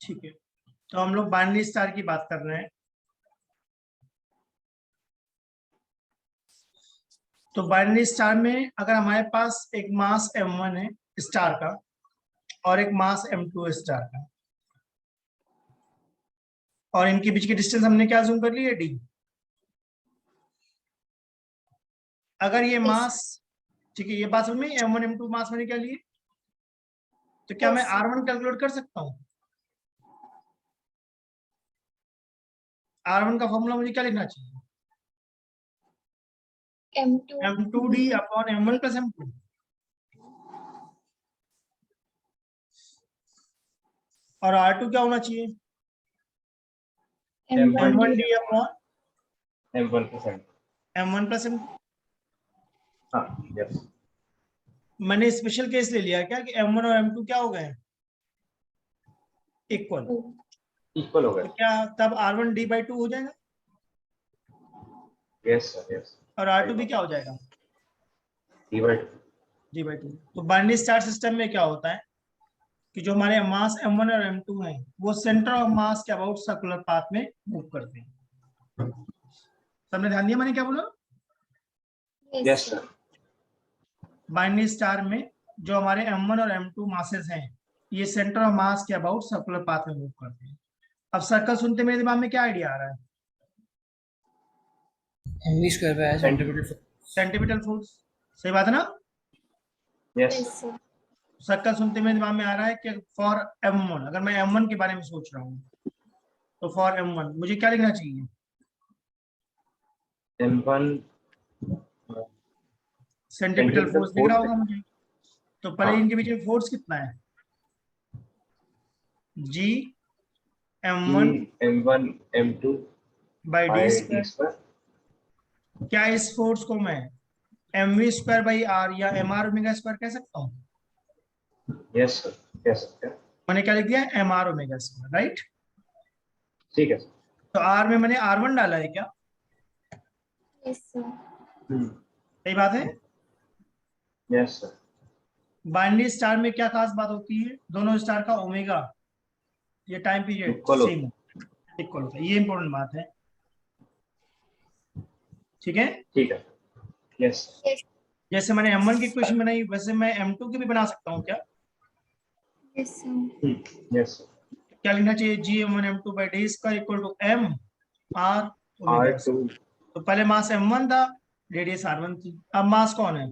ठीक है, तो हम लोग बाइनरी स्टार की बात कर रहे हैं। तो बाइनरी स्टार में अगर हमारे पास एक मास m1 है स्टार का और एक मास m2 स्टार का, और इनके बीच की डिस्टेंस हमने क्या जूम कर ली है, d। अगर ये मास, ठीक है, ये बात समझ में, m1 m2 मास मैंने क्या लिए, तो क्या मैं r1 कैलकुलेट कर सकता हूँ? r1 का फॉर्मूला मुझे क्या लिखना चाहिए, m2d upon m1 plus m2। और r2 क्या होना चाहिए, m1d upon m1 plus m2। Yes, मैंने स्पेशल केस ले लिया क्या कि m1 और m2 क्या हो गए, इक्वल। इक्वल हो तो गए। क्या तब r1 d/2 हो जाएगा यस सर, यस। और r2 भी क्या हो जाएगा, d/2। d/2। तो बाइनरी स्टार सिस्टम में क्या होता है कि जो हमारे मास m1 और m2 हैं वो सेंटर ऑफ मास के अबाउट सर्कुलर पाथ में मूव करते हैं। सबने ध्यान दिया मैंने क्या बोला? Yes sir. बाइनरी स्टार में जो हमारे m1 और m2 मासेस हैं ये सेंटर ऑफ मास के अबाउट सर्कुलर पाथ में मूव करते हैं। अब सर्कल सुनते मेरे दिमाग में क्या आइडिया आ रहा है, mv square by centimetre force, सही बात है ना? यस सर्कल सुनते मेरे दिमाग में आ रहा है कि फॉर m1, अगर मैं m1 के बारे में सोच रहा हूँ तो फॉर m1 मुझे क्या लिखना चाहिए, m1 सेंटीमीटर फोर्स दिख रहा होगा मुझे। तो पहले हाँ। इनके बीच में फोर्स कितना है, g m1 m1 m2 by D by d square. square। क्या इस फोर्स को मैं mv स्क्वायर बाई r या mr ओमेगा स्क्वायर कह सकता हूँ? यस सर, कह सकते हैं। मैंने क्या लिख दिया, mr ओमेगा स्क्वायर, राइट। ठीक है सर। तो r में मैंने r1 डाला है क्या, सही बात है। Yes sir. बाइनरी स्टार में क्या खास बात होती है, दोनों स्टार का ओमेगा ये टाइम पीरियड इक्वल हो। सेम इक्वल होता है, ये इंपॉर्टेंट बात है, ठीक है। ठीक है। यस। जैसे मैंने m1 की इक्वेशन बनाई वैसे मैं m2 की भी बना सकता हूँ क्या? यस क्या लिखना चाहिए, G m1 m2 by d square equal to m r omega r2 square. तो पहले मास m1 था, रेडियस r1 थी, अब मास कौन है,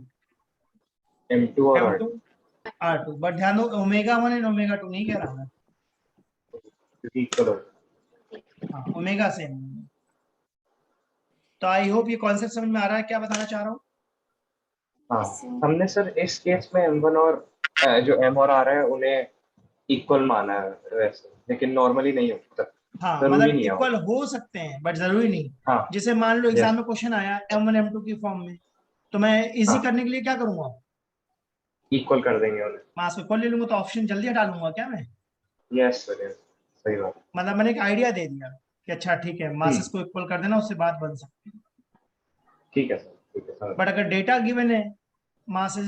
m2 और m2 r2। बट ध्यान दो ओमेगा 1 एंड ओमेगा 2 नहीं कह रहा मैं, क्योंकि इक्वल हो। हाँ ओमेगा सेम। तो आई होप ये कॉन्सेप्ट समझ में आ रहा है क्या बताना चाह रहा हूँ। हाँ, हमने सर इस केस में m1 और जो m और r है उन्हें इक्वल माना है वैसे, लेकिन नॉर्मली नहीं होता, हाँ जरूरी मतलब नहीं है वो। इक्वल हो सकते हैं बट जरूरी नहीं। हाँ। जैसे मान लो एग्जाम यस। में क्वेश्चन आया m1 m2 की फॉर्म में, तो मैं इजी हाँ, करने के लिए क्या करूंगा, इक्वल कर देंगे उन्हें। मास इक्वल ले लूंगा तो ऑप्शन जल्दी हटा लूंगा क्या मैं, यस सर, यस, सही बात। मतलब मैंने एक आइडिया दे दिया कि अच्छा ठीक है मासेस को इक्वल कर देना उससे बात बन सकती है। ठीक है सर, ठीक है सर। बट अगर डेटा गिवन है मासेस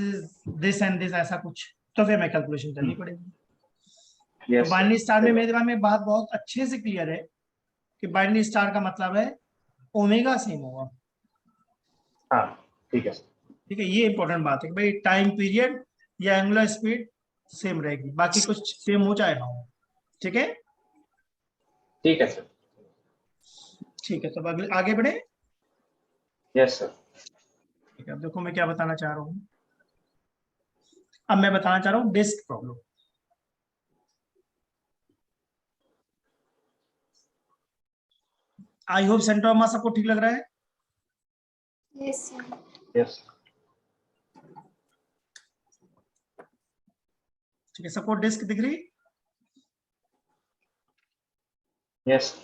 दिस एंड दिस ऐसा कुछ, तो फिर मैं कैलकुलेशन करनी पड़ेगी। तो यस सर, बाइनरी स्टार में सही मेरे बात। दिमाग में बात बहुत अच्छे से क्लियर है कि बाइनरी स्टार का मतलब है ओमेगा सेम होगा, हाँ, ठीक है सर। ठीक है। ये इंपॉर्टेंट बात है कि भाई टाइम पीरियड या एंगुलर स्पीड सेम रहेगी, बाकी कुछ सेम हो जाएगा, ठीक है। ठीक है सर। ठीक है, तो अगले आगे बढ़े। Yes sir. ठीक है, अब देखो मैं क्या बताना चाह रहा हूँ। अब मैं बताना चाह रहा हूँ disc problem. I hope centre of mass सबको ठीक लग रहा है। यस। ठीक है, सबको डिस्क दिख रही, यस।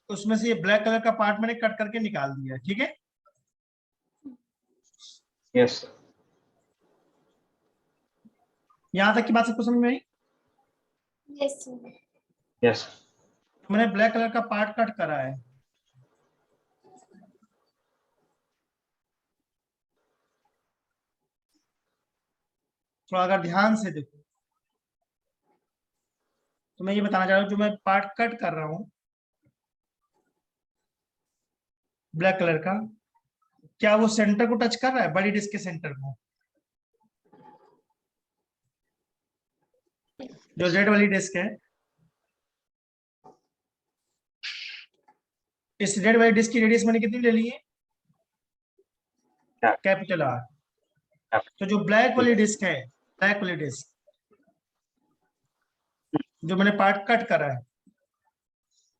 उसमें से ये ब्लैक कलर का पार्ट मैंने कट करके निकाल दिया है, ठीक है। Yes sir. यहां तक की बात सबको समझ में आई। यस। मैंने ब्लैक कलर का पार्ट कट करा है, थोड़ा अगर ध्यान से देखो तो मैं ये बताना चाह रहा हूँ, जो मैं पार्ट कट कर रहा हूँ ब्लैक कलर का, क्या वो सेंटर को टच कर रहा है, बड़ी डिस्क के सेंटर को? जो रेड वाली डिस्क है, इस रेड वाली डिस्क की रेडियस मैंने कितनी ले ली है? Capital R. तो जो ब्लैक वाली डिस्क है, ब्लैक वाली डिस्क जो मैंने पार्ट कट करा है,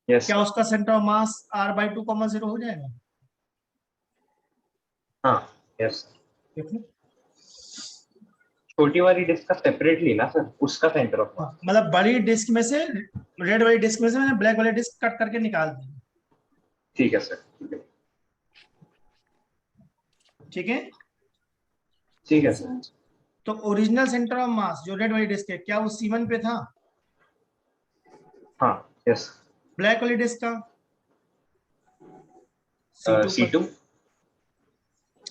यस क्या उसका सेंटर ऑफ मास r/2, 0 हो जाएगा? हाँ यस। देखो, छोटी वाली डिस्क का सेपरेटली ना सर, उसका सेंटर ऑफ मास। मतलब बड़ी डिस्क में से, रेड वाली डिस्क में से मैंने ब्लैक वाली डिस्क कट करके निकाल दी। ठीक है सर, ठीक है। ठीक है, ठीक है सर। तो ओरिजिनल सेंटर ऑफ मास जो रेड वाली डिस्क है, क्या वो C1 पे था? हाँ यस। ब्लैक वाली डिस्क का C2 पर। C2।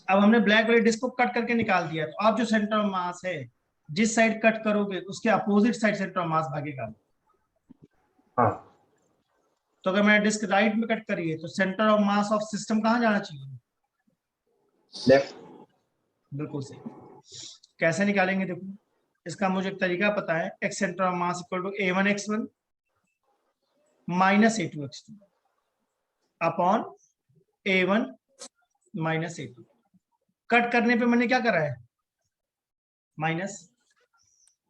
अब हमने ब्लैक वाली डिस्क को कट करके निकाल दिया, तो आप जो सेंटर ऑफ मास है, जिस साइड कट करोगे उसके अपोजिट साइड सेंटर ऑफ मास भागेगा। हाँ तो अगर मैंने डिस्क राइट में कट करी है तो centre of mass of system कहाँ जाना चाहिए? लेफ्ट। बिल्कुल सही। कैसे निकालेंगे देखो, इसका मुझे एक तरीका पता है। X centre of mass equal to A1x1 minus A2x2 upon A1 minus A2। Cut करने पे मैंने क्या करा है? माइनस।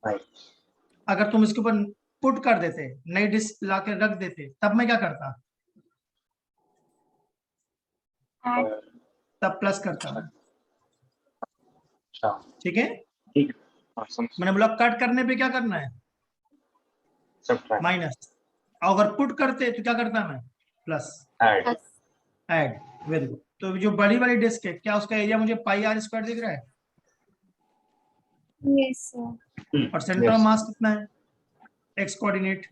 अगर तुम इसके ऊपर पुट कर देते, नई डिस्क ला के रख देते, तब मैं क्या करता? तब प्लस करता। अच्छा ठीक है, ठीक है। हाँ समझ। मैंने बोला कट करने पे क्या करना है? सब्ट्रैक्ट। माइनस। अगर पुट करते तो क्या करता मैं? Plus. Add. Add. Very good. तो जो बड़ी वाली डिस्क है, क्या उसका एरिया मुझे πr² दिख रहा है? Yes sir. और सेंटर ऑफ मास कितना है? एक्स कोऑर्डिनेट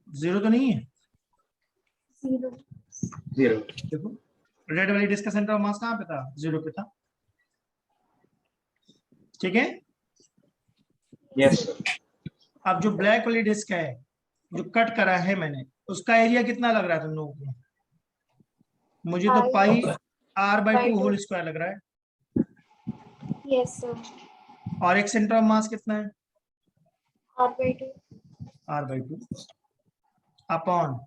0 तो नहीं है? 0। 0। देखो, रेड वाली डिस्क का सेंटर ऑफ मास कहाँ पे था? 0 पे था। ठीक है, यस सर। अब जो ब्लैक वाली डिस्क है जो कट करा है मैंने, उसका एरिया कितना लग रहा है तुम लोगों को? मुझे तो πr/2 लग रहा है। Yes sir. और एक सेंटर ऑफ मास कितना है? r/2। r/2 upon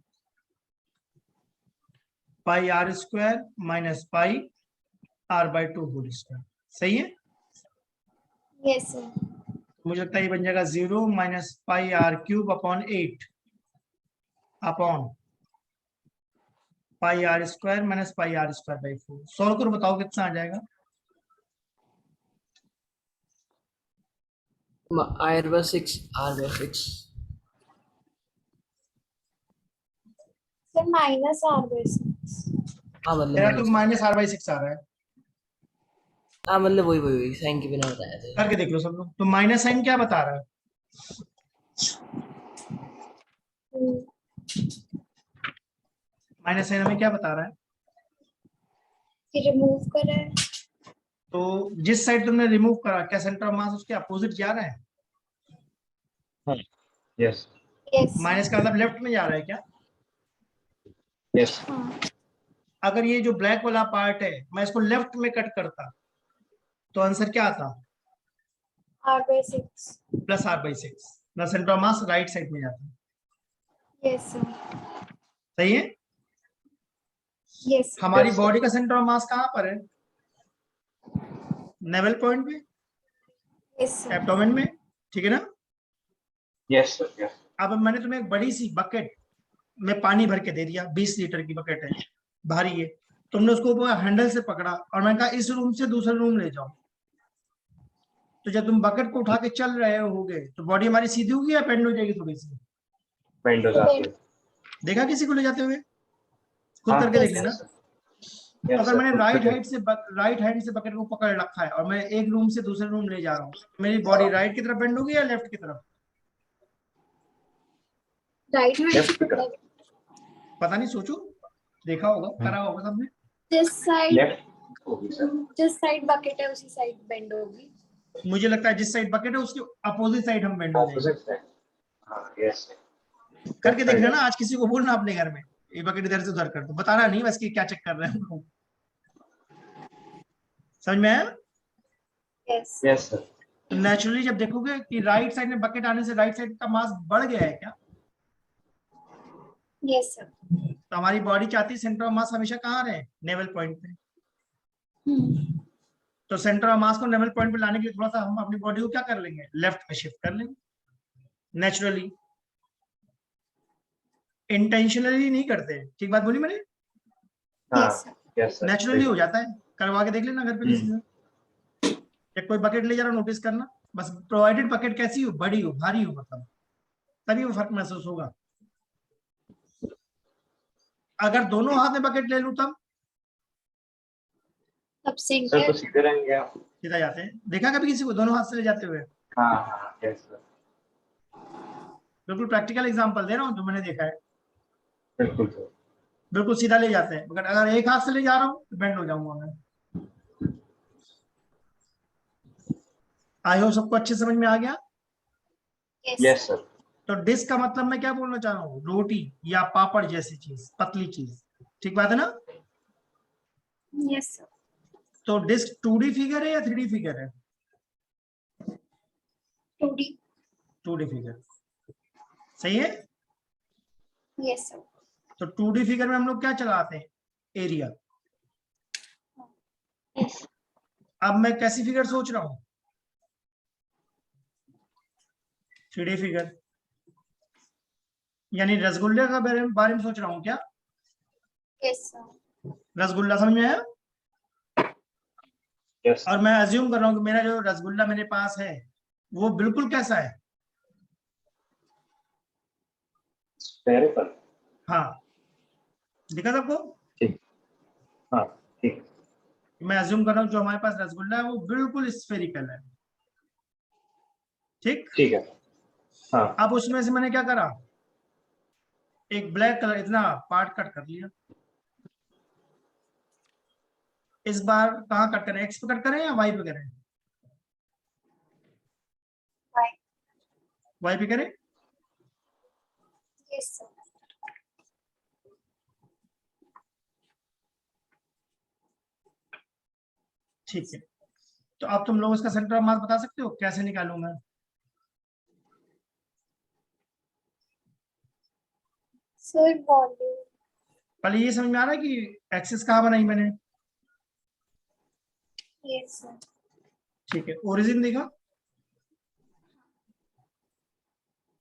πr² minus πr/2 सही है। Yes sir. मुझे लगता है ये बन जाएगा 0 minus πr³ upon 8 upon πr² minus πr²/4। Solve करो, बताओ कितना आ जाएगा? R/6 R/6। Sir minus r/6। हाँ मेरा तो मतलब माइनस r/6 आ रहा है। हाँ मतलब वही वही वही साइन के बिना बताया था। करके देख लो सब लोग। तो माइनस साइन क्या बता रहा है? माइनस साइन हमें क्या बता रहा है? कि रिमूव करें। तो जिस साइड तुमने रिमूव करा, क्या सेंटर ऑफ मास उसके अपोजिट जा रहा है? यस। यस। माइनस का मतलब लेफ्ट में जा रहा है क्या? यस। हाँ। अगर ये जो ब्लैक वाला पार्ट है मैं इसको लेफ्ट में कट करता तो आंसर क्या आता? r/6। Plus r/6। मतलब centre of mass right side में जाता है। Yes sir. सही है। यस। हमारी Yes, sir. बॉडी का सेंटर ऑफ मास कहाँ पर है? नेवल पॉइंट पे, यस सर। एब्डोमेन में। ठीक है ना? Yes sir. यस। अब मैंने तुम्हें एक बड़ी सी बकेट में पानी भर के दे दिया, 20 लीटर की बकेट है, भारी है। तुमने उसको हैंडल से पकड़ा और मैंने कहा इस रूम से दूसरे रूम ले जाओ। तो जब तुम बकेट को उठा के चल रहे होगे तो बॉडी हमारी सीधी होगी या बेंड हो जाएगी थोड़ी सी? बेंड हो जाती है। देखा किसी को ले जाते हुए? खुद हाँ, करके देख yes, लेना। yes, sir. Yes, अगर sir. मैंने खुद राइट से हैंड से बकेट को पकड़ रखा है और मैं एक रूम से दूसरे रूम ले जा रहा हूँ, मेरी बॉडी राइट की तरफ बेंड होगी या लेफ्ट की तरफ? राइट हैंड Left की से पता नहीं, सोचो। देखा होगा, करा होगा सबने। This side. लेफ्ट होगी सर। जिस साइड बकेट है उसी साइड बेंड होगी। मुझे लगता है जिस साइड बकेट है उसके अपोजिट साइड हम बेंड हो जाएंगे। Opposite side. हाँ यस। करके देखना ना, आज किसी को बोलना अपने घर में ये बकेट इधर से उधर कर दो, बताना नहीं बस कि क्या चेक कर रहे हैं। समझ में आया? Yes yes sir. तो नेचुरली जब देखोगे कि राइट साइड में बकेट आने से राइट साइड का मास बढ़ गया है क्या, यस सर। तो हमारी बॉडी चाहती है सेंटर ऑफ मास हमेशा कहाँ रहे, नेवल पॉइंट पे। तो सेंटर ऑफ मास को नेवल पॉइंट पे लाने के लिए थोड़ा सा हम अपनी बॉडी को क्या कर लेंगे, लेफ्ट में शिफ्ट कर लेंगे नेचुरली, इंटेंशनली नहीं करते। ठीक बात बोली मैंने? हाँ yes sir. Yes sir. Naturally हो जाता है, करवा के देख लेना घर पे किसी से। जब कोई बकेट ले जा रहा नोटिस करना, बस प्रोवाइडेड बकेट कैसी हो, बड़ी हो, भारी हो, मतलब तभी वो फर्क महसूस होगा। अगर दोनों हाथ में बकेट ले लूं तब अब सर तो सेंटर सीधे रहेंगे आप। सीधा जाते हैं, देखा कभी किसी को दोनों हाथ से ले जाते हुए? हाँ हाँ यस सर। बिल्कुल प्रैक्टिकल एग्जांपल दे रहा हूँ जो मैंने देखा है। बिल्कुल सर। बिल्कुल सीधा ले जाते हैं, मगर अगर एक हाथ से ले जा रहा हूँ तो बेंड हो जाऊंगा मैं। आई होप सबको अच्छे समझ में आ गया। Yes yes sir. तो डिस्क का मतलब मैं क्या बोलना चाह रहा हूँ, रोटी या पापड़ जैसी चीज, पतली चीज। ठीक बात है ना? Yes sir. तो डिस्क 2D फिगर है या 3D फिगर है? 2D 2D फिगर सही है। Yes sir. तो 2D फिगर में हम लोग क्या चलाते हैं, एरिया। यस अब मैं कैसी फिगर सोच रहा हूँ, 3D फिगर, यानी रसगुल्ले का बारे में सोच रहा हूँ क्या? Yes sir. रसगुल्ला समझ में आया? यस और मैं अज्यूम कर रहा हूँ कि मेरा जो रसगुल्ला मेरे पास है वो बिल्कुल कैसा है, स्फेरिकल। हाँ दिखा सबको? ठीक। हाँ ठीक। मैं अज्यूम कर रहा हूँ जो हमारे पास रसगुल्ला है वो बिल्कुल स्फेरिकल है। ठीक। ठीक है। हाँ अब उसमें से मैंने क्या करा, एक ब्लैक कलर इतना पार्ट कट कर लिया। इस बार कहाँ कट करें, एक्स पे कट करें या वाई पे करें? वाई। वाई पे करें। Yes sir. ठीक है, तो अब तुम लोग इसका सेंटर ऑफ मास बता सकते हो, कैसे निकालूं मैं? Sir volume. पहले ये समझ में आ रहा है कि एक्सिस कहाँ बनाई मैंने? Yes sir. ठीक है, ओरिजिन देखा।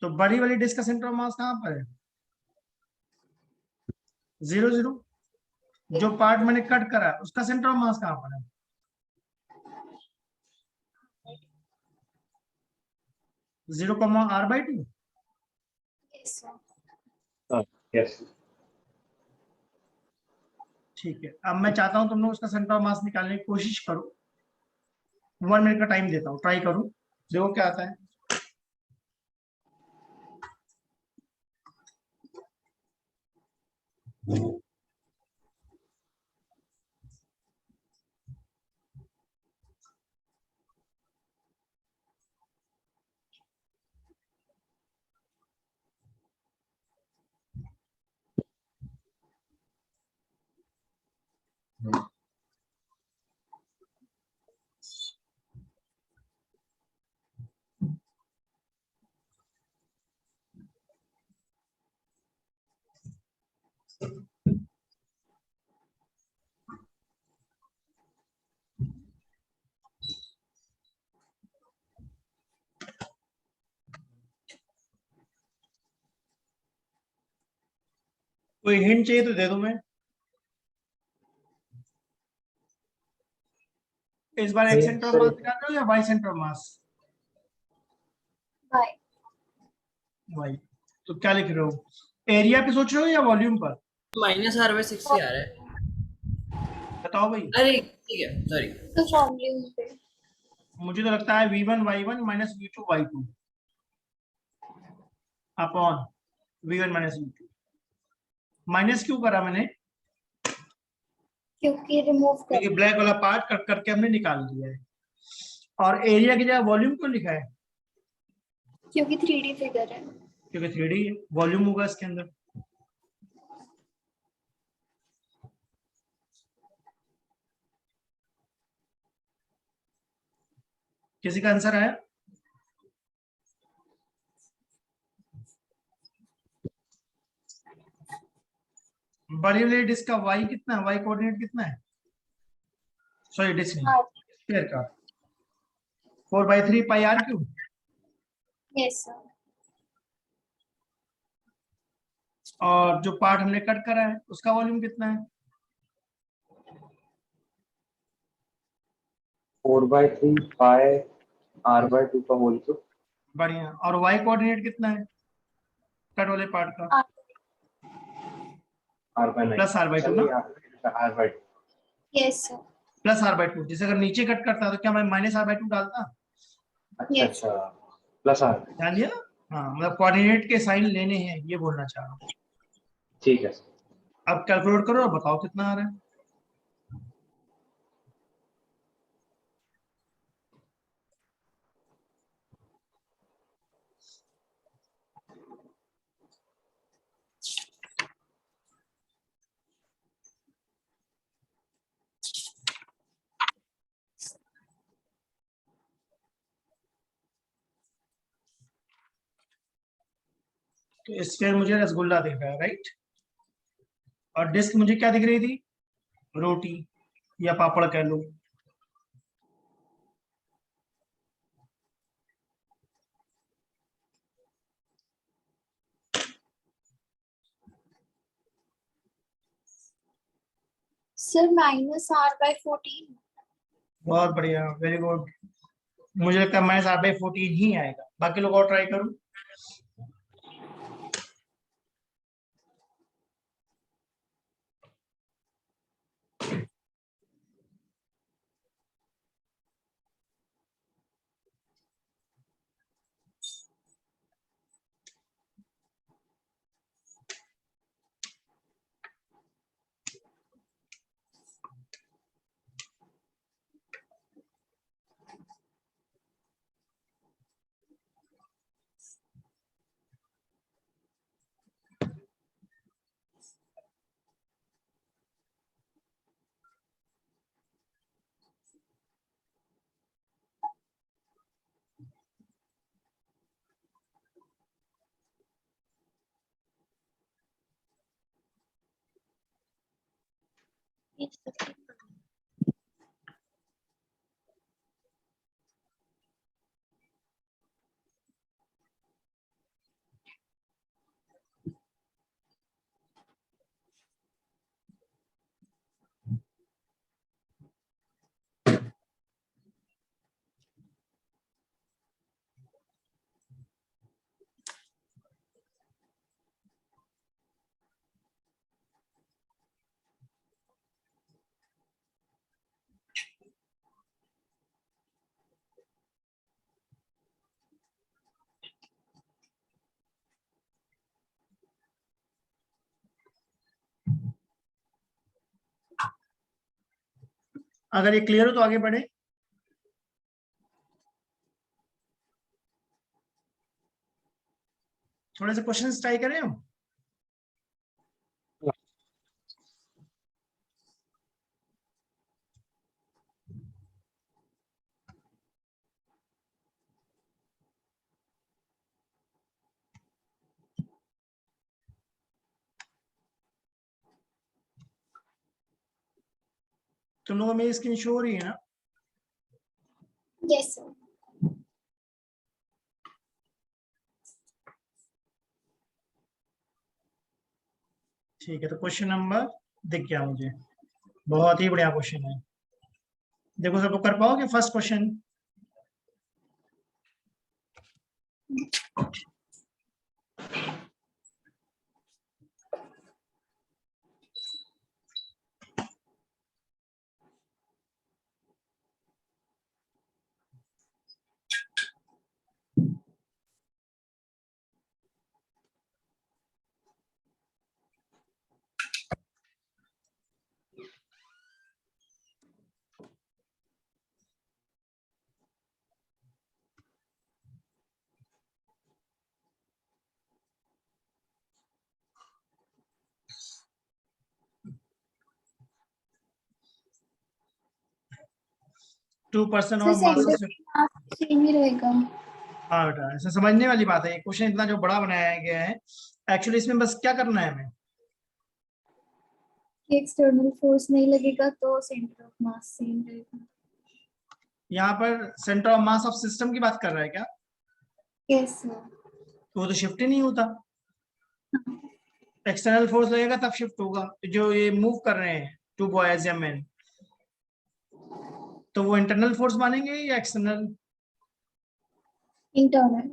तो बड़ी वाली डिस्क का सेंटर ऑफ मास कहाँ पर है? 0 0। जो पार्ट मैंने कट करा उसका सेंटर ऑफ मास कहाँ पर है? 0,r/2। Yes sir. हाँ यस। ठीक है, अब मैं चाहता हूं तुम लोग उसका सेंटर ऑफ मास निकालने की कोशिश करो। 1 मिनट का टाइम देता हूँ, ट्राई करो, देखो क्या आता है। कोई हिंट चाहिए तो दे दूं मैं। इस बार एक्स सेंटर ऑफ मास निकाल रहे हो या y centre of mass? Y. Y. तो क्या लिख रहे हो, एरिया पे सोच रहे हो या वॉल्यूम पर? -r/6 ही आ रहा है। बताओ भाई। अरे ठीक है, सॉरी। तो वॉल्यूम पे। मुझे तो लगता है V1 Y1 minus V2 Y2 upon V1 minus V2। Minus क्यों करा मैंने, क्योंकि रिमूव कर क्योंकि ब्लैक वाला पार्ट कट करके हमने निकाल दिया है। और एरिया की जगह वॉल्यूम क्यों लिखा है? क्योंकि 3D फिगर है। क्योंकि 3D वॉल्यूम होगा इसके अंदर। किसी का आंसर आया? बड़ी वाली डिस्क का वाई कितना है? वाई कोऑर्डिनेट कितना है? सॉरी डिस्क नहीं, हाँ, स्फीयर का 4/3 पाई आर क्यूब। Yes sir. और जो पार्ट हमने कट करा है उसका वॉल्यूम कितना है? 4/3 पाई r/2 का होल क्यूब। बढ़िया। और वाई कोऑर्डिनेट कितना है कट वाले पार्ट का? r/9 प्लस r/2 ना? r/2। Yes sir. Plus r/2। जैसे अगर नीचे कट करता तो क्या मैं माइनस r/2 डालता? अच्छा Yes. अच्छा, प्लस r। ध्यान दिया ना? हाँ, मतलब कोऑर्डिनेट के साइन लेने हैं, ये बोलना चाह रहा हूँ। ठीक है सर। अब कैलकुलेट करो और बताओ कितना आ रहा है। तो स्फीयर मुझे रसगुल्ला दिख रहा है, राइट? और डिस्क मुझे क्या दिख रही थी? रोटी या पापड़ कह लो। Sir -r/14। बहुत बढ़िया, वेरी गुड। मुझे लगता है -r/14 ही आएगा। बाकी लोग और ट्राई करूं? अगर ये क्लियर हो तो आगे बढ़े। थोड़े से क्वेश्चंस ट्राई करें हम। तुम लोगों में स्क्रीन शो हो रही है ना? Yes sir. ठीक है, तो क्वेश्चन नंबर दिख गया मुझे। बहुत ही बढ़िया क्वेश्चन है। देखो सब लोग कर पाओगे फर्स्ट क्वेश्चन? 2% सर और मास सेंटर सेम ही रहेगा। हाँ बेटा, ऐसे समझने वाली बात है, ये क्वेश्चन इतना जो बड़ा बनाया गया है, एक्चुअली इसमें बस क्या करना है हमें, कि एक्सटर्नल फोर्स नहीं लगेगा तो सेंटर ऑफ मास सेम रहेगा। यहाँ पर centre of mass of system की बात कर रहा है क्या? Yes sir. तो वो तो शिफ्ट ही नहीं होता, एक्सटर्नल फोर्स लगेगा तब शिफ्ट होगा। जो ये मूव कर रहे हैं टू बॉयज या मैन, तो वो इंटरनल फोर्स मानेंगे या एक्सटर्नल? इंटरनल।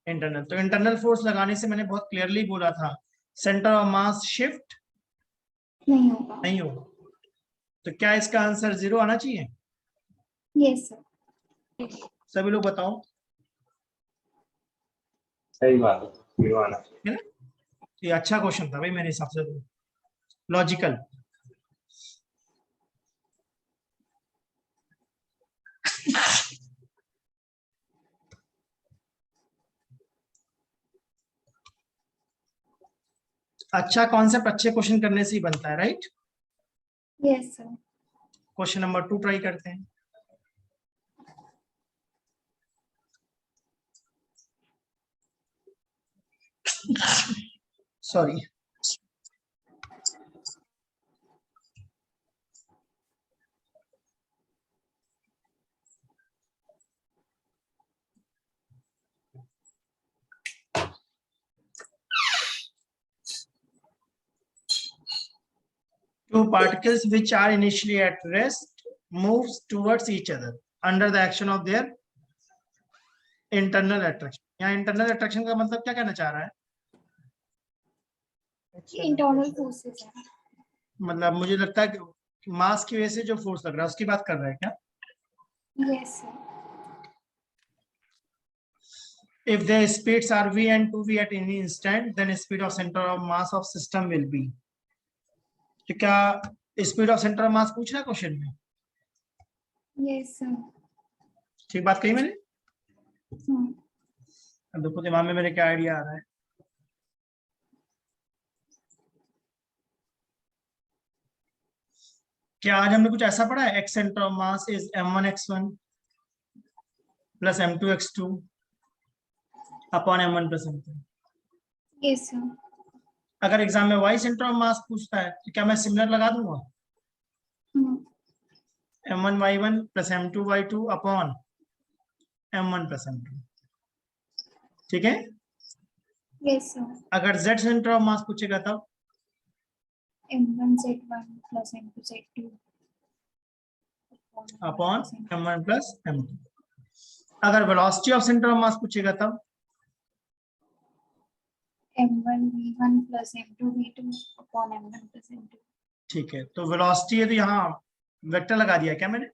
इंटरनल। तो इंटरनल फोर्स लगाने से मैंने बहुत क्लियरली बोला था सेंटर ऑफ मास शिफ्ट नहीं होगा। नहीं होगा। तो क्या इसका आंसर 0 आना चाहिए? Yes sir. सभी लोग बताओ, सही बात है, ये आना चाहिए। है ना? ये अच्छा क्वेश्चन था भाई मेरे हिसाब से, लॉजिकल। अच्छा कॉन्सेप्ट अच्छे क्वेश्चन करने से ही बनता है, right? Yes sir. Question number 2 try करते हैं। Sorry, two particles which are initially at rest moves towards each other under the action of their internal attraction। यहाँ इंटरनल अट्रैक्शन का मतलब क्या कहना चाह रहा है? इंटरनल फोर्सेस है। मतलब मुझे लगता है कि मास की वजह से जो फोर्स लग रहा है उसकी बात कर रहा है क्या? Yes sir. If the speeds are v and 2v at any instant, then speed of center of mass of system will be। तो क्या स्पीड ऑफ सेंटर ऑफ मास पूछ रहा है क्वेश्चन में? Yes sir. ठीक बात कही मैंने? हाँ। अब देखो दिमाग में मेरे क्या आइडिया आ रहा है। क्या आज हमने कुछ ऐसा पढ़ा है, x centre of mass is m1x1 plus m2x2 upon m1 plus m2। Yes sir. अगर एग्जाम में वाई सेंटर ऑफ मास पूछता है तो क्या मैं सिमिलर लगा दूंगा? हाँ। m1y1 plus m2y2 upon m1 plus m2। ठीक है। Yes sir. अगर z सेंटर ऑफ मास पूछेगा तब m1 z1 plus m2 z2 upon m1 plus m2। अगर वेलोसिटी ऑफ सेंटर ऑफ मास पूछेगा तब m1 v1 plus m2 v2 upon m1 plus m2। ठीक है, तो वेलोसिटी है तो यहाँ वेक्टर लगा दिया क्या मैंने?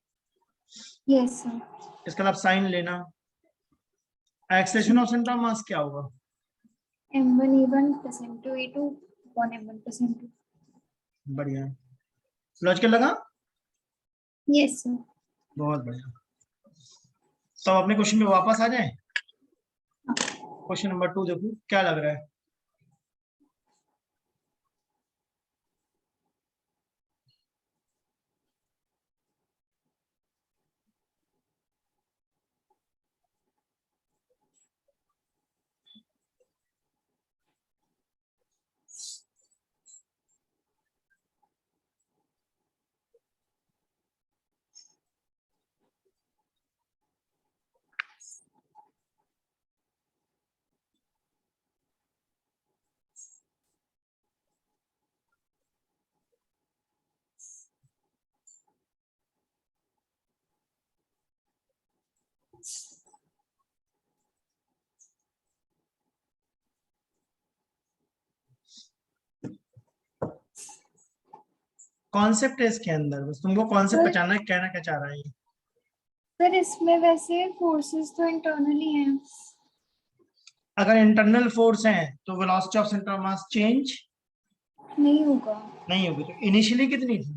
Yes sir. इसका मतलब साइन लेना। एक्सेलरेशन ऑफ सेंटर ऑफ मास क्या होगा? m1 e1 plus m2 e2 upon m1 plus m2। बढ़िया, लॉजिकल लगा? Yes sir. बहुत बढ़िया। तो अपने क्वेश्चन पे वापस आ जाएं। क्वेश्चन नंबर 2 देखो क्या लग रहा है। कॉन्सेप्ट है इसके अंदर, बस तुमको कॉन्सेप्ट पहचानना है, कहना क्या चाह रहा है ये। सर इसमें वैसे फोर्सेस तो इंटरनली हैं। अगर इंटरनल फोर्स है तो velocity of centre of mass change नहीं होगा। नहीं होगी। तो इनिशियली कितनी थी?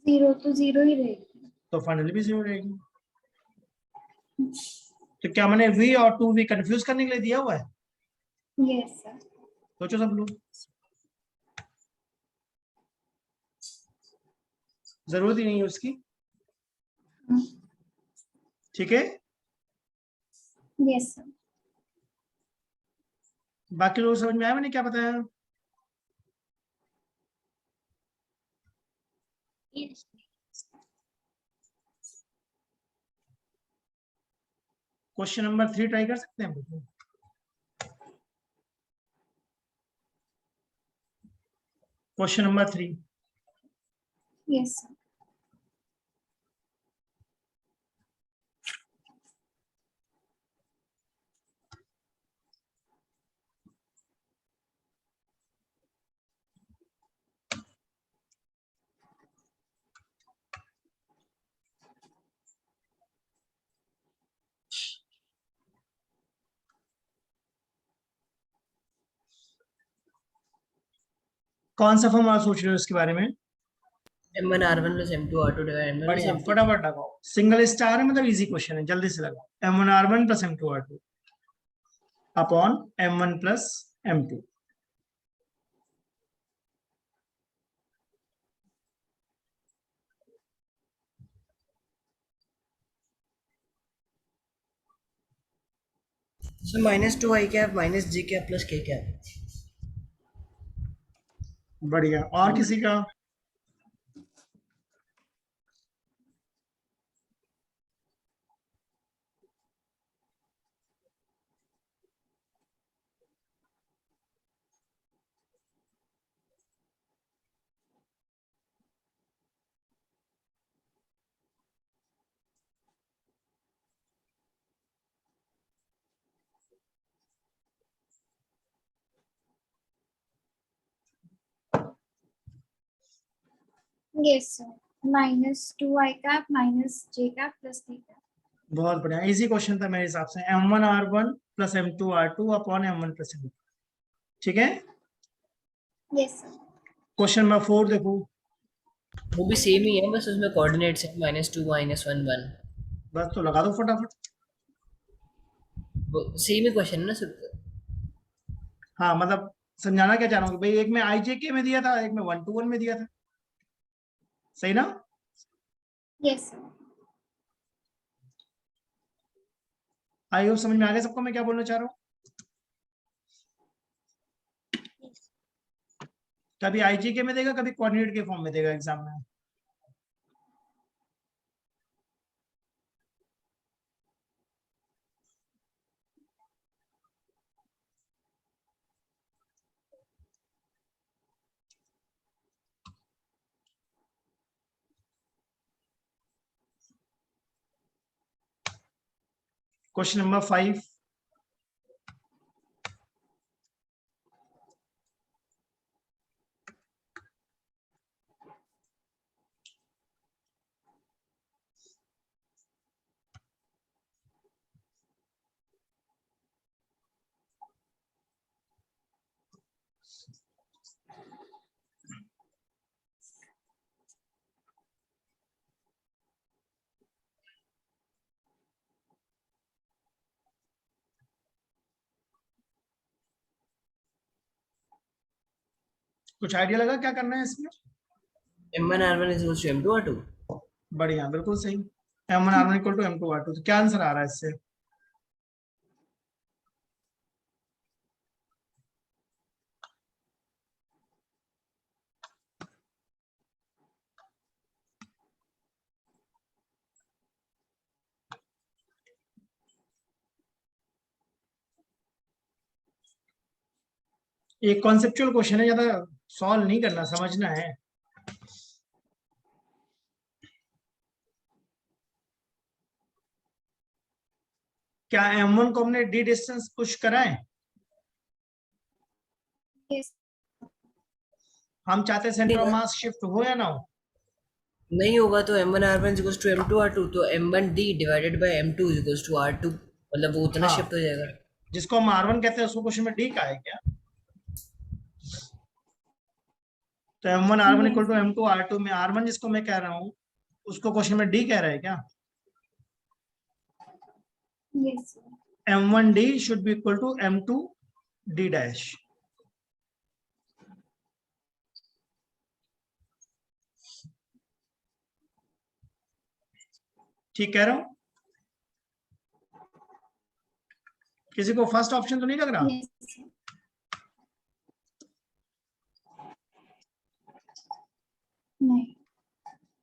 जीरो तो जीरो ही रहेगी। तो फाइनली भी 0 रहेगी। तो क्या मैंने v और 2v कंफ्यूज करने के लिए दिया हुआ है? Yes sir. सोचो सब लोग, जरूरत ही नहीं है उसकी। ठीक है, Yes, sir. बाकी लोग समझ में आया मैंने क्या बताया? Yes. क्वेश्चन नंबर 3 ट्राई कर सकते हैं? Question number 3। Yes, sir. कौन सा फॉर्मूला सोच रहे हो इसके बारे में? M1 R1 plus M2 R2 divided M1 plus बढ़िया, M2। फटाफट लगाओ। सिंगल स्टार है मतलब इजी क्वेश्चन है, जल्दी से लगाओ। M1 R1 plus M2 R2 upon M1 plus M2। So -2 I cap minus J cap plus K cap। बढ़िया, और किसी का? Yes, sir. -2 I cap minus J cap plus K cap. बहुत बढ़िया, इजी क्वेश्चन था मेरे हिसाब से। M1 R1 plus M2 R2 upon M1 plus M2। ठीक है, Yes, sir. क्वेश्चन नंबर 4 देखो। वो भी सेम ही है, बस उसमें कोऑर्डिनेट्स है -2 -1 1। बस तो लगा दो फटाफट। वो सेम ही क्वेश्चन है ना सर। हाँ मतलब समझाना क्या चाह रहा हूँ कि भाई एक में IJK में दिया था, एक में 1 to 1 में दिया था, सही ना? Yes, sir. आई होप समझ में आ गया सबको मैं क्या बोलना चाह रहा हूँ। कभी IJK में देगा, कभी कोऑर्डिनेट के फॉर्म में देगा एग्जाम में। Question number 5। कुछ आइडिया लगा क्या करना है इसमें? M1 R1 is equals to M2 R2। बढ़िया, बिल्कुल सही। M1 R1 equal to M2 R2, तो क्या आंसर आ रहा है इससे? एक कॉन्सेप्चुअल क्वेश्चन है, ज्यादा सॉल्व नहीं करना, समझना है। क्या M1 को हमने D डिस्टेंस पुश कराएं? Yes. हम चाहते हैं सेंटर ऑफ मास शिफ्ट हो या ना हो? नहीं होगा तो M1 R1 is equals to M2 R2, तो M1 D divided by M2 is equals to R2, मतलब वो उतना हाँ, शिफ्ट हो जाएगा। जिसको हम R1 कहते हैं उसको क्वेश्चन में D का है क्या? तो M1 R1 equal to M2 R2 में R1 जिसको मैं कह रहा हूँ उसको क्वेश्चन में D कह रहा है क्या? Yes, sir. M1D should be equal to M2D dash। ठीक कह रहा हूं? किसी को फर्स्ट ऑप्शन तो नहीं लग रहा? Yes, sir. नहीं,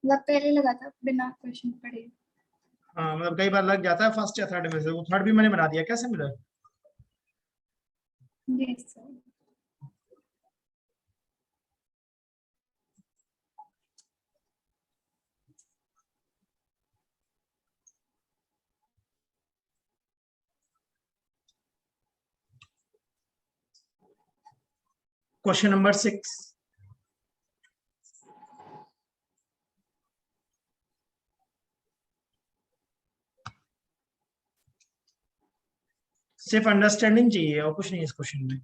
मतलब पहले लगा था बिना क्वेश्चन पढ़े। हाँ, मतलब कई बार लग जाता है फर्स्ट या थर्ड में से। वो थर्ड भी मैंने बना दिया, कैसे मिला? Yes, sir. Question number 6। सिर्फ अंडरस्टैंडिंग चाहिए और कुछ नहीं इस क्वेश्चन में।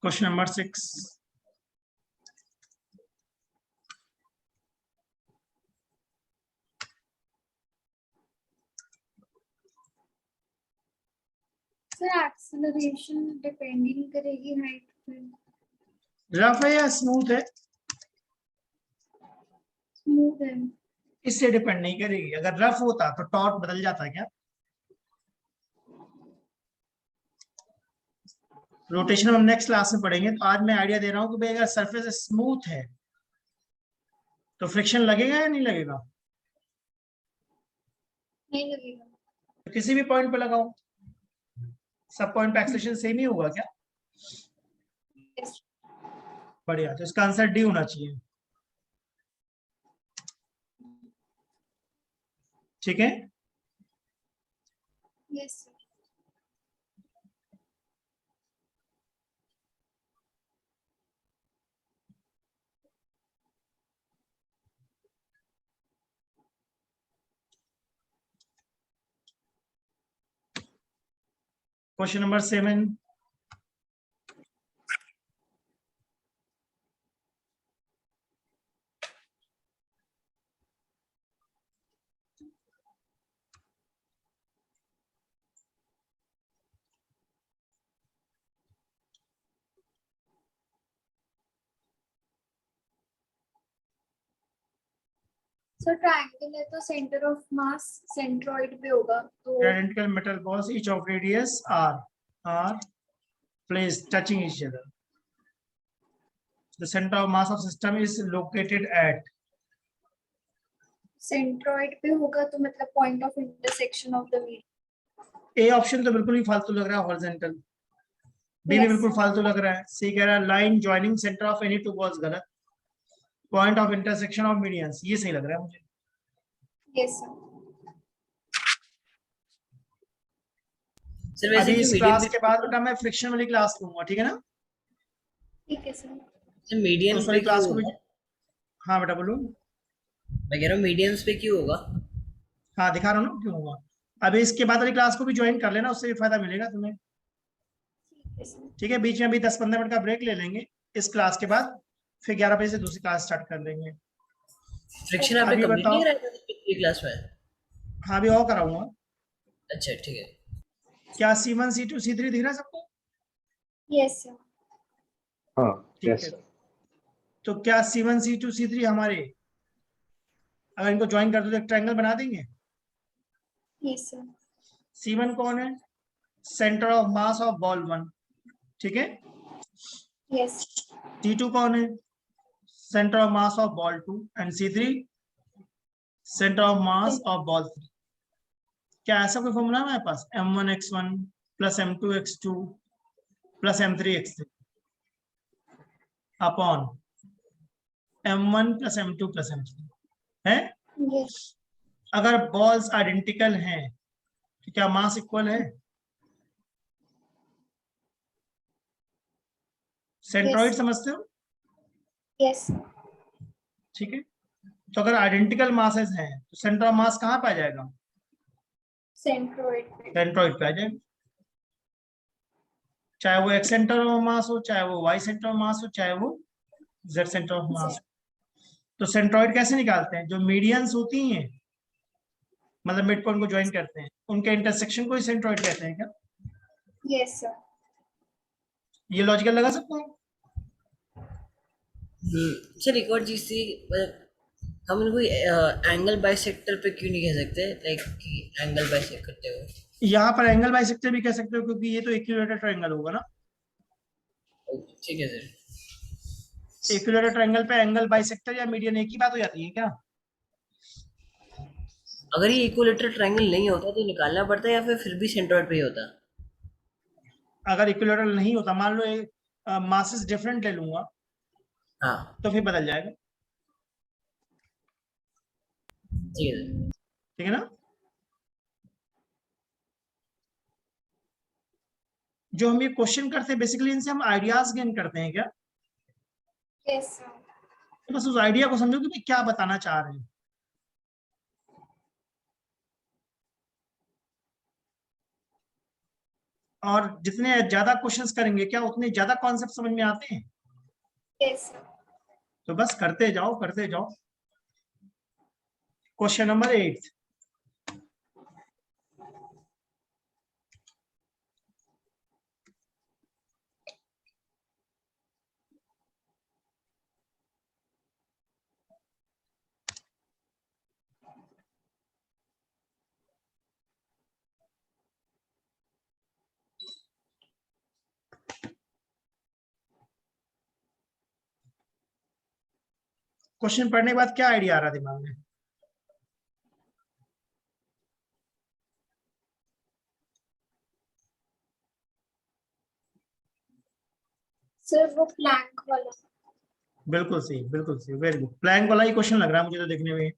Question number 6। Sir acceleration depending करेगी हाइट पे। रफ है या स्मूथ है? स्मूथ है। इससे डिपेंड नहीं करेगी। अगर रफ होता तो टॉर्क बदल जाता क्या? रोटेशन हम नेक्स्ट क्लास में पढ़ेंगे। तो आज मैं आइडिया दे रहा हूं कि भाई अगर सरफेस स्मूथ है तो फ्रिक्शन लगेगा या नहीं लगेगा? नहीं लगेगा। तो किसी भी पॉइंट पे लगाओ, सब पॉइंट पे एक्सेलरेशन सेम ही होगा क्या? Yes. बढ़िया, तो इसका आंसर डी होना चाहिए। ठीक है। Yes, sir. Question number 7। Sir triangle है तो सेंटर ऑफ मास सेंट्रॉइड पे होगा तो Identical metal balls each of radius r placed touching each other. The center of mass of system is located at। Centroid पे होगा तो मतलब point of intersection of the medium. A option तो बिल्कुल ही फालतू लग रहा है, हॉरिजॉन्टल। बी भी Yes, बिल्कुल sir. फालतू लग रहा है। सी कह रहा है line joining centre of any two balls, गलत। Point of intersection of medians, ये सही लग रहा है मुझे। Yes, sir. सर वैसे अभी जो इस मीडियम क्लास के बाद बेटा मैं फ्रिक्शन वाली क्लास लूंगा, ठीक है ना? ठीक है सर। तो मीडियम्स उस पे वाली क्यों क्लास को भी। होगा? हाँ बेटा बोलो। मैं कह रहा हूँ मीडियम्स पे क्यों होगा? हाँ दिखा रहा हूँ ना क्यों होगा। अभी इसके बाद वाली क्लास को भी ज्वाइन कर लेना, उससे भी फायदा मिलेगा तुम्हें। ठीक है सर। ठीक है, बीच में अभी 10-15 मिनट का ब्रेक ले लेंगे इस क्लास के बाद। फिर 11 बजे से दूसरी क्लास स्टार्ट कर देंगे। फ्रिक्शन आपने अभी कंप्लीट नहीं बताओ। कराया था पिछली क्लास में? हाँ अभी और कराऊंगा। अच्छा ठीक है। क्या C1 C2 C3 दिख रहा है सबको? Yes, sir. हाँ ठीक यस है। सर। तो क्या C1 C2 C3 हमारे, अगर इनको ज्वाइन कर दो तो एक ट्रायंगल बना देंगे? Yes, sir. C1 कौन है? Centre of mass of ball 1, ठीक है। Yes. C2 कौन है? Centre of mass of ball 2 and C3 centre of mass of ball 3। क्या ऐसा कोई फॉर्मूला है हमारे पास? M1x1 plus M2x2 plus M3x3 upon M1 plus M2 plus M3 है? Yes. अगर बॉल्स आइडेंटिकल हैं तो क्या मास इक्वल है? Centroid Yes. समझते हो? Yes. ठीक है। तो अगर आइडेंटिकल मासेस हैं तो सेंटर ऑफ मास कहाँ पे आ जाएगा? Centroid. सेंट्रॉइड पे आ जाएगा। चाहे वो एक्स सेंटर ऑफ मास हो, चाहे वो वाई सेंटर ऑफ मास हो, चाहे वो जेड सेंटर ऑफ मास। तो सेंट्रोइड कैसे निकालते हैं? जो मीडियंस होती हैं, मतलब मिड पॉइंट को ज्वाइन करते हैं, उनके इंटरसेक्शन को ही सेंट्रोइड कहते हैं क्या? Yes sir. ये लॉजिकल लगा सकते हो? सर एक और चीज थी, हम इनको एंगल बाइसेक्टर पे क्यों नहीं कह सकते, लाइक कि एंगल बाइसेक्ट करते हुए? यहाँ पर एंगल बाइसेक्टर भी कह सकते हो, क्योंकि ये तो इक्विलेटरल ट्रायंगल होगा ना। ठीक है सर। इक्विलेटरल ट्रायंगल पे एंगल बाइसेक्टर या मीडियन एक ही बात हो जाती है क्या? अगर ये इक्विलेटरल ट्रायंगल नहीं होता तो निकालना पड़ता या फिर भी सेंट्रोइड पे ही होता? अगर इक्विलेटरल नहीं होता, मान लो मासेस डिफरेंट ले लूंगा, हाँ तो फिर बदल जाएगा। ठीक है सर। ठीक है ना? जो हम ये क्वेश्चन करते हैं बेसिकली इनसे हम आइडियाज गेन करते हैं क्या? Yes sir. तो बस उस आइडिया को समझो कि भाई क्या बताना चाह रहे हैं। और जितने ज्यादा क्वेश्चंस करेंगे क्या, उतने ज्यादा कॉन्सेप्ट समझ में आते हैं। Yes sir. तो बस करते जाओ करते जाओ। Question number 8। क्वेश्चन पढ़ने के बाद क्या आइडिया आ रहा है दिमाग में? सर वो प्लैंक वाला। बिल्कुल सही, बिल्कुल सही, वेरी गुड। प्लैंक वाला ही क्वेश्चन लग रहा है मुझे तो देखने में।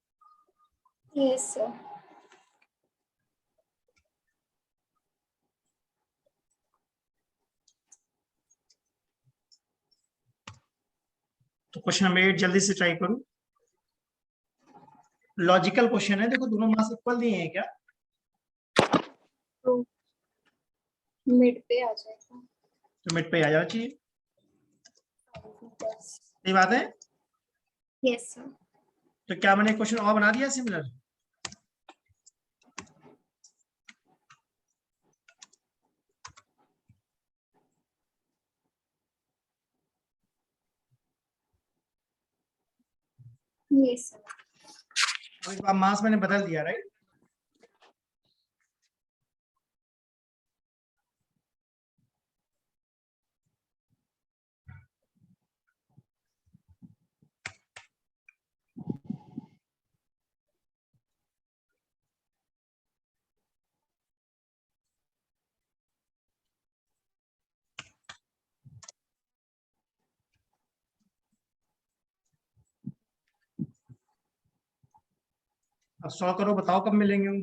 Yes sir. तो क्वेश्चन नंबर 8 जल्दी से ट्राई करूं। लॉजिकल क्वेश्चन है, देखो दोनों मास इक्वल दिए हैं क्या? तो मिड पे आ जाएगा। तो मिड पे आ जाना चाहिए। सही बात है। Yes sir. तो क्या मैंने क्वेश्चन और बना दिया सिमिलर? Yes sir. अब इस बार मास मैंने बदल दिया, राइट? अब 100 करो, बताओ कब मिलेंगे हम?